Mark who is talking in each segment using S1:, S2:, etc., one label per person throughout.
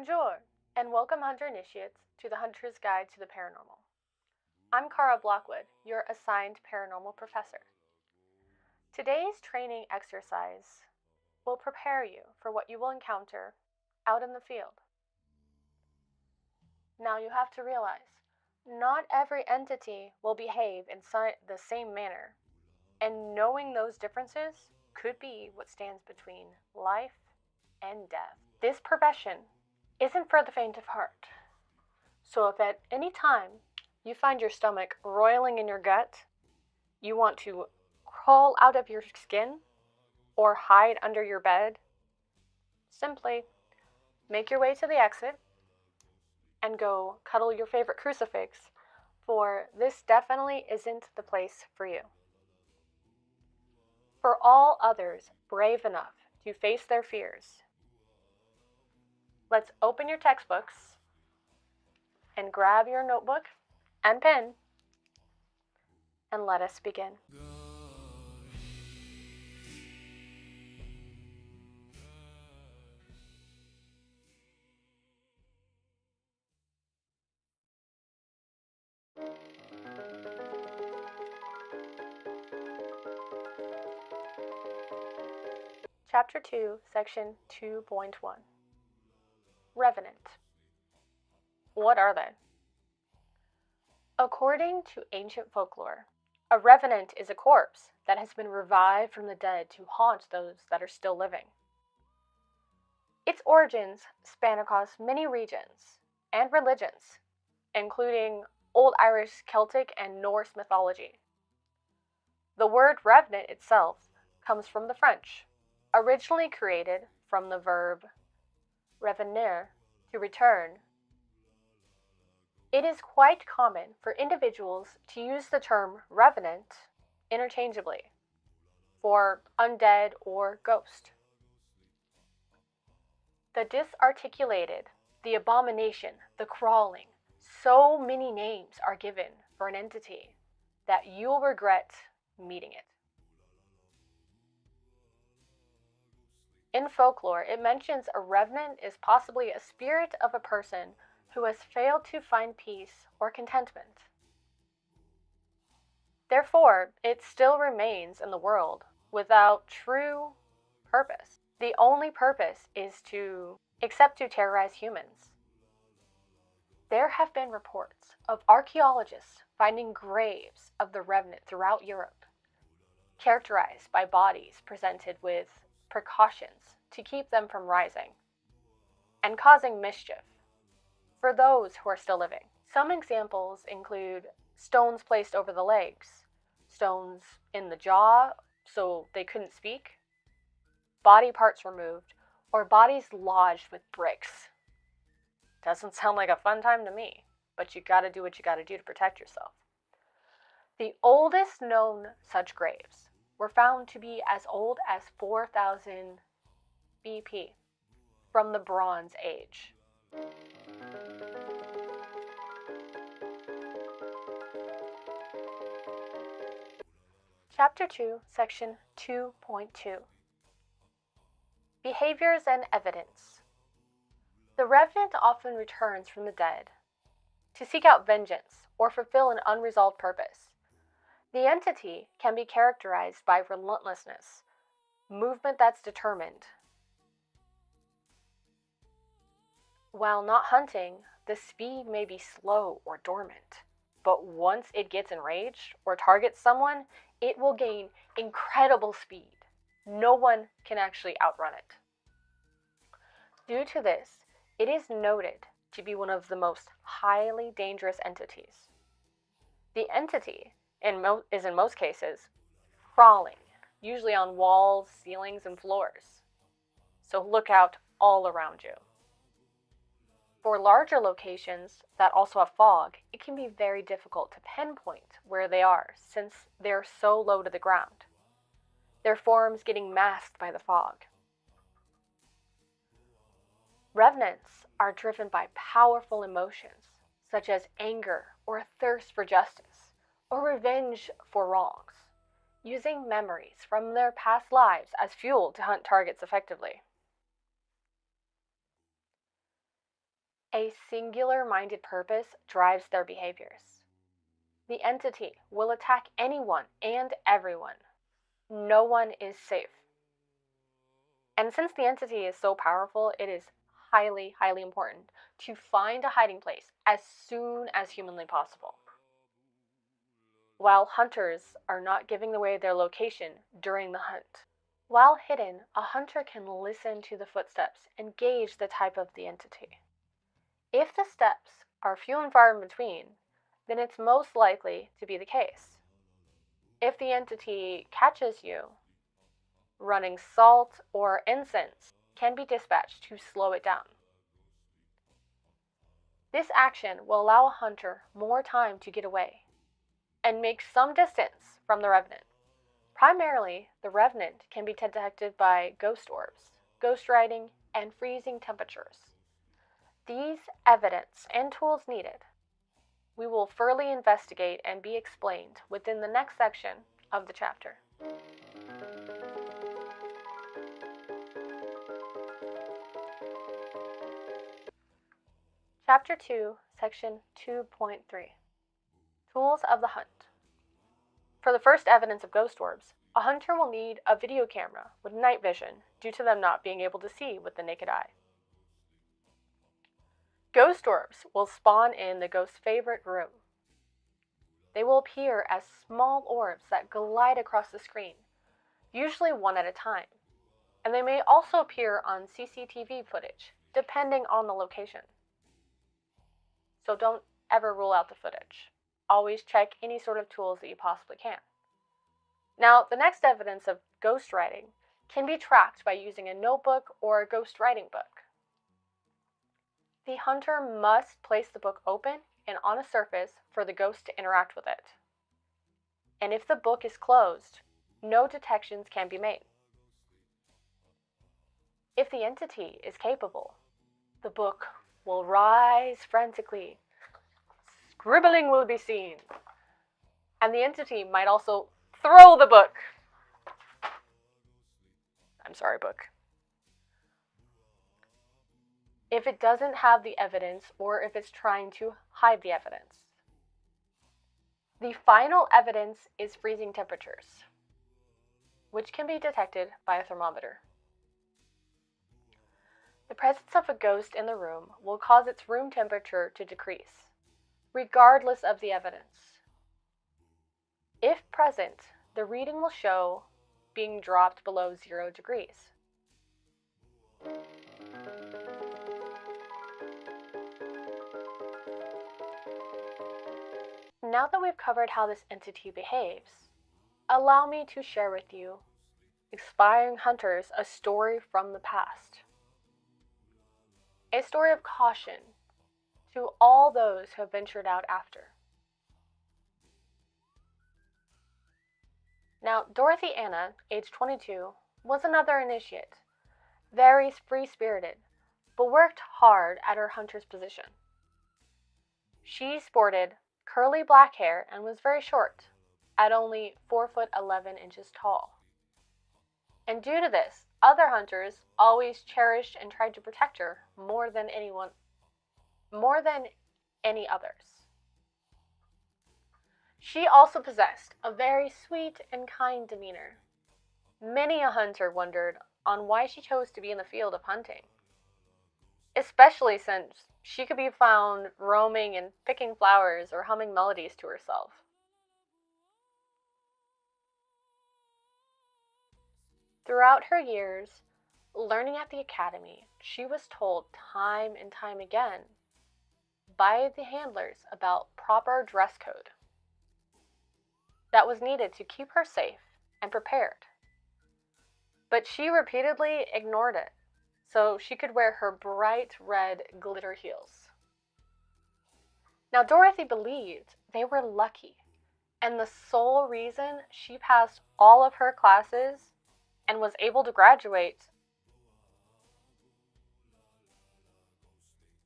S1: Bonjour, and welcome Hunter Initiates to the Hunter's Guide to the Paranormal. I'm Cara Blockwood, your assigned paranormal professor. Today's training exercise will prepare you for what you will encounter out in the field. Now you have to realize, not every entity will behave in the same manner, and knowing those differences could be what stands between life and death. This profession isn't for the faint of heart. So if at any time you find your stomach roiling in your gut, you want to crawl out of your skin or hide under your bed, simply make your way to the exit and go cuddle your favorite crucifix, for this definitely isn't the place for you. For all others brave enough to face their fears, let's open your textbooks and grab your notebook and pen, and let us begin. Chapter 2, Section 2.1. Revenant. What are they? According to ancient folklore, a revenant is a corpse that has been revived from the dead to haunt those that are still living. Its origins span across many regions and religions, including Old Irish, Celtic, and Norse mythology. The word revenant itself comes from the French, originally created from the verb revenir, to return. It is quite common for individuals to use the term revenant interchangeably for undead or ghost. The disarticulated, the abomination, the crawling, so many names are given for an entity that you'll regret meeting it. In folklore, it mentions a revenant is possibly a spirit of a person who has failed to find peace or contentment. Therefore, it still remains in the world without true purpose. The only purpose is to terrorize humans. There have been reports of archaeologists finding graves of the revenant throughout Europe, characterized by bodies presented with precautions to keep them from rising and causing mischief for those who are still living. Some examples include stones placed over the legs, stones in the jaw so they couldn't speak, body parts removed, or bodies lodged with bricks. Doesn't sound like a fun time to me, but you gotta do what you gotta do to protect yourself. The oldest known such graves were found to be as old as 4,000 BP, from the Bronze Age. Chapter 2, Section 2.2. Behaviors and Evidence. The revenant often returns from the dead to seek out vengeance or fulfill an unresolved purpose. The entity can be characterized by relentlessness, movement that's determined. While not hunting, the speed may be slow or dormant, but once it gets enraged or targets someone, it will gain incredible speed. No one can actually outrun it. Due to this, it is noted to be one of the most highly dangerous entities. The entity is in most cases crawling, usually on walls, ceilings, and floors. So look out all around you. For larger locations that also have fog, it can be very difficult to pinpoint where they are since they're so low to the ground, their forms getting masked by the fog. Revenants are driven by powerful emotions, such as anger or a thirst for justice, or revenge for wrongs, using memories from their past lives as fuel to hunt targets effectively. A singular-minded purpose drives their behaviors. The entity will attack anyone and everyone. No one is safe. And since the entity is so powerful, it is highly, highly important to find a hiding place as soon as humanly possible. While hunters are not giving away their location during the hunt. While hidden, a hunter can listen to the footsteps and gauge the type of the entity. If the steps are few and far in between, then it's most likely to be the case. If the entity catches you, running salt or incense can be dispatched to slow it down. This action will allow a hunter more time to get away and make some distance from the Revenant. Primarily, the Revenant can be detected by ghost orbs, ghost writing, and freezing temperatures. These evidence and tools needed we will further investigate and be explained within the next section of the chapter. Chapter 2, Section 2.3 Tools of the Hunt. For the first evidence of ghost orbs, a hunter will need a video camera with night vision due to them not being able to see with the naked eye. Ghost orbs will spawn in the ghost's favorite room. They will appear as small orbs that glide across the screen, usually one at a time, and they may also appear on CCTV footage, depending on the location. So don't ever rule out the footage. Always check any sort of tools that you possibly can. Now, the next evidence of ghost writing can be tracked by using a notebook or a ghost writing book. The hunter must place the book open and on a surface for the ghost to interact with it. And if the book is closed, no detections can be made. If the entity is capable, the book will rise frantically. Scribbling will be seen. And the entity might also throw the book. I'm sorry, book. If it doesn't have the evidence or if it's trying to hide the evidence. The final evidence is freezing temperatures, which can be detected by a thermometer. The presence of a ghost in the room will cause its room temperature to decrease, regardless of the evidence. If present, the reading will show being dropped below 0 degrees. Now that we've covered how this entity behaves, allow me to share with you, aspiring hunters, a story from the past. A story of caution to all those who have ventured out after. Now, Dorothy Anna, age 22, was another initiate, very free-spirited, but worked hard at her hunter's position. She sported curly black hair and was very short, at only 4'11" tall. And due to this, other hunters always cherished and tried to protect her more than any others. She also possessed a very sweet and kind demeanor. Many a hunter wondered on why she chose to be in the field of hunting, especially since she could be found roaming and picking flowers or humming melodies to herself. Throughout her years learning at the academy, she was told time and time again by the handlers about proper dress code that was needed to keep her safe and prepared. But she repeatedly ignored it, so she could wear her bright red glitter heels. Now, Dorothy believed they were lucky, and the sole reason she passed all of her classes and was able to graduate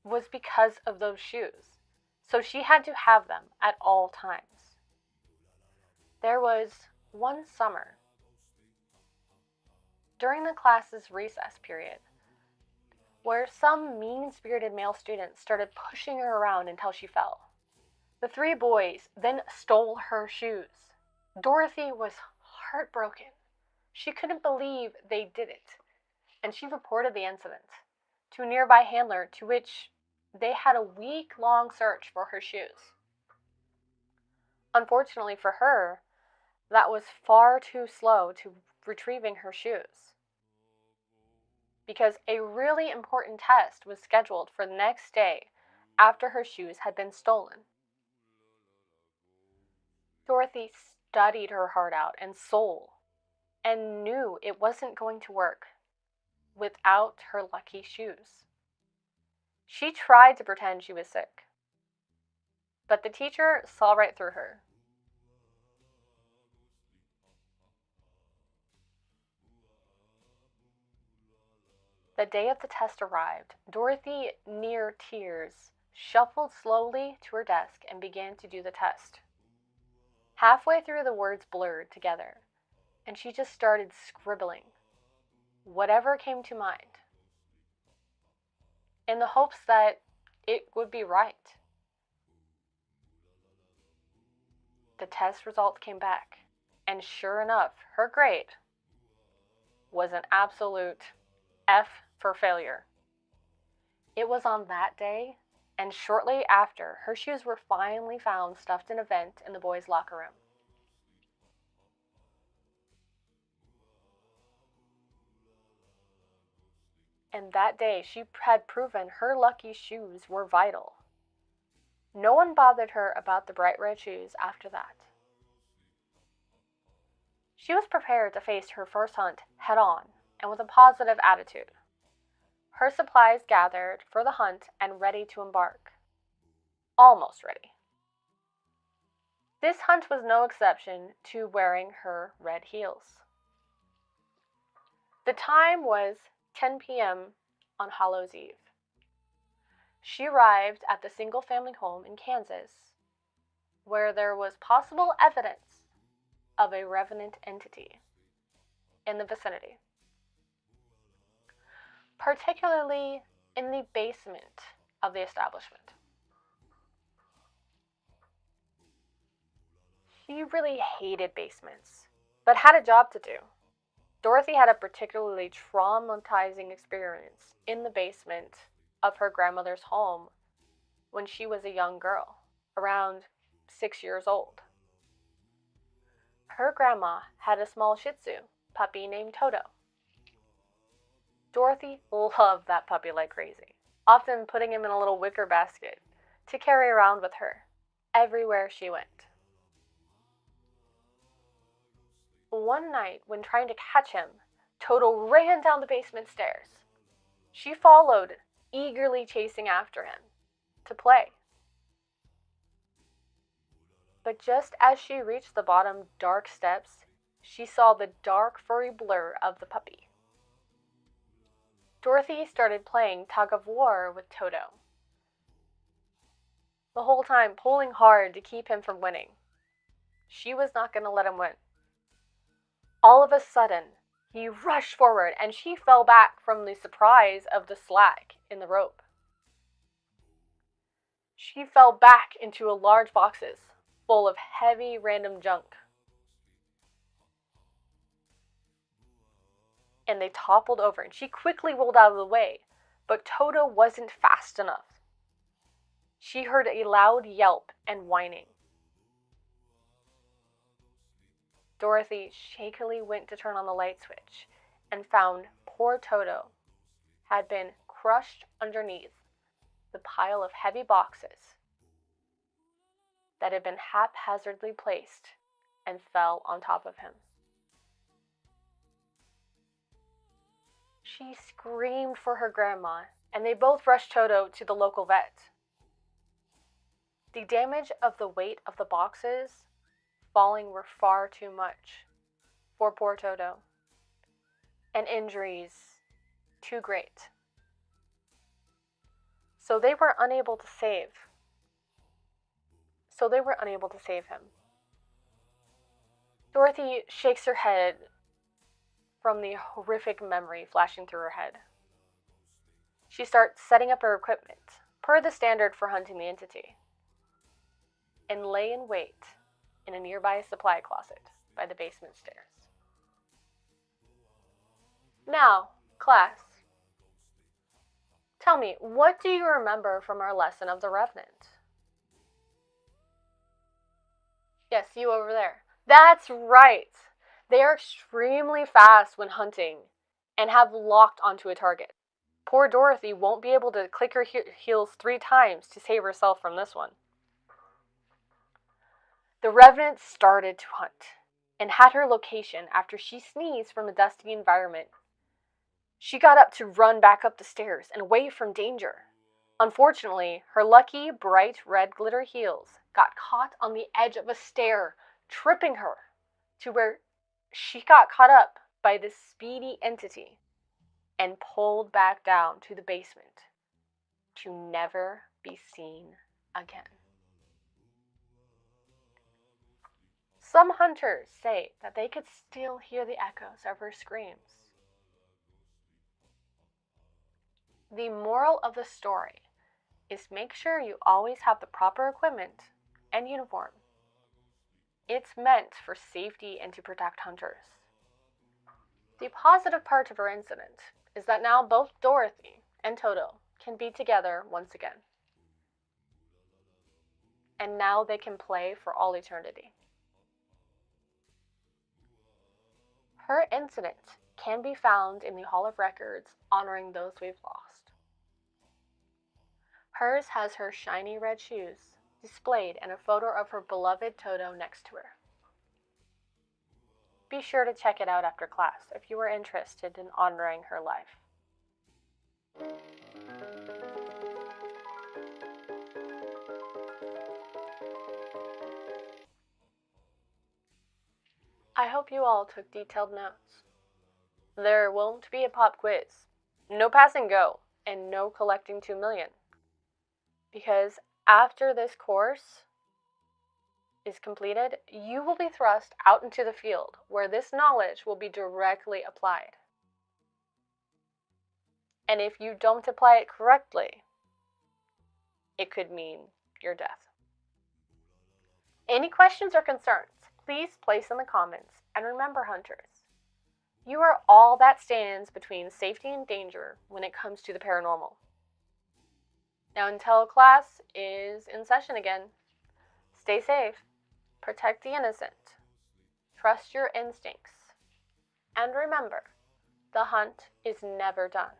S1: was because of those shoes. So she had to have them at all times. There was one summer, during the class's recess period, where some mean-spirited male students started pushing her around until she fell. The three boys then stole her shoes. Dorothy was heartbroken. She couldn't believe they did it, and she reported the incident to a nearby handler, to which they had a week-long search for her shoes. Unfortunately for her, that was far too slow to retrieving her shoes, because a really important test was scheduled for the next day after her shoes had been stolen. Dorothy studied her heart out and soul and knew it wasn't going to work without her lucky shoes. She tried to pretend she was sick, but the teacher saw right through her. The day of the test arrived. Dorothy, near tears, shuffled slowly to her desk and began to do the test. Halfway through, the words blurred together, and she just started scribbling whatever came to mind, in the hopes that it would be right. The test results came back, and sure enough, her grade was an absolute F for failure. It was on that day, and shortly after, her shoes were finally found stuffed in a vent in the boys' locker room. And that day, she had proven her lucky shoes were vital. No one bothered her about the bright red shoes after that. She was prepared to face her first hunt head on and with a positive attitude. Her supplies gathered for the hunt and ready to embark. Almost ready. This hunt was no exception to wearing her red heels. The time was 10 p.m. on Hallows Eve. She arrived at the single-family home in Kansas, where there was possible evidence of a Revenant entity in the vicinity, particularly in the basement of the establishment. She really hated basements, but had a job to do. Dorothy had a particularly traumatizing experience in the basement of her grandmother's home when she was a young girl, around 6 years old. Her grandma had a small Shih Tzu puppy named Toto. Dorothy loved that puppy like crazy, often putting him in a little wicker basket to carry around with her everywhere she went. One night, when trying to catch him, Toto ran down the basement stairs. She followed, eagerly chasing after him to play. But just as she reached the bottom dark steps, she saw the dark furry blur of the puppy. Dorothy started playing tug of war with Toto, the whole time pulling hard to keep him from winning. She was not going to let him win. All of a sudden, he rushed forward and she fell back from the surprise of the slack in the rope. She fell back into large boxes full of heavy random junk. And they toppled over, and she quickly rolled out of the way, but Toto wasn't fast enough. She heard a loud yelp and whining. Dorothy shakily went to turn on the light switch and found poor Toto had been crushed underneath the pile of heavy boxes that had been haphazardly placed and fell on top of him. She screamed for her grandma, and they both rushed Toto to the local vet. The damage of the weight of the boxes falling were far too much for poor Toto, and injuries too great. So they were unable to save him. Dorothy shakes her head from the horrific memory flashing through her head. She starts setting up her equipment, per the standard for hunting the entity, and lay in wait in a nearby supply closet by the basement stairs. Now, class, tell me, what do you remember from our lesson of the Revenant? Yes, you over there. That's right. They are extremely fast when hunting and have locked onto a target. Poor Dorothy won't be able to click her heels 3 times to save herself from this one. The Revenant started to hunt and had her location after she sneezed from a dusty environment. She got up to run back up the stairs and away from danger. Unfortunately, her lucky, bright red glitter heels got caught on the edge of a stair, tripping her to where she got caught up by this speedy entity and pulled back down to the basement to never be seen again. Some hunters say that they could still hear the echoes of her screams. The moral of the story is make sure you always have the proper equipment and uniform. It's meant for safety and to protect hunters. The positive part of her incident is that now both Dorothy and Toto can be together once again. And now they can play for all eternity. Her incident can be found in the Hall of Records honoring those we've lost. Hers has her shiny red shoes displayed and a photo of her beloved Toto next to her. Be sure to check it out after class if you are interested in honoring her life. I hope you all took detailed notes. There won't be a pop quiz, no pass and go, and no collecting 2 million. Because after this course is completed, you will be thrust out into the field where this knowledge will be directly applied. And if you don't apply it correctly, it could mean your death. Any questions or concerns, please place in the comments. And remember, hunters, you are all that stands between safety and danger when it comes to the paranormal. Now, until class is in session again, stay safe, protect the innocent, trust your instincts, and remember, the hunt is never done.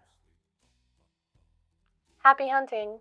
S1: Happy hunting!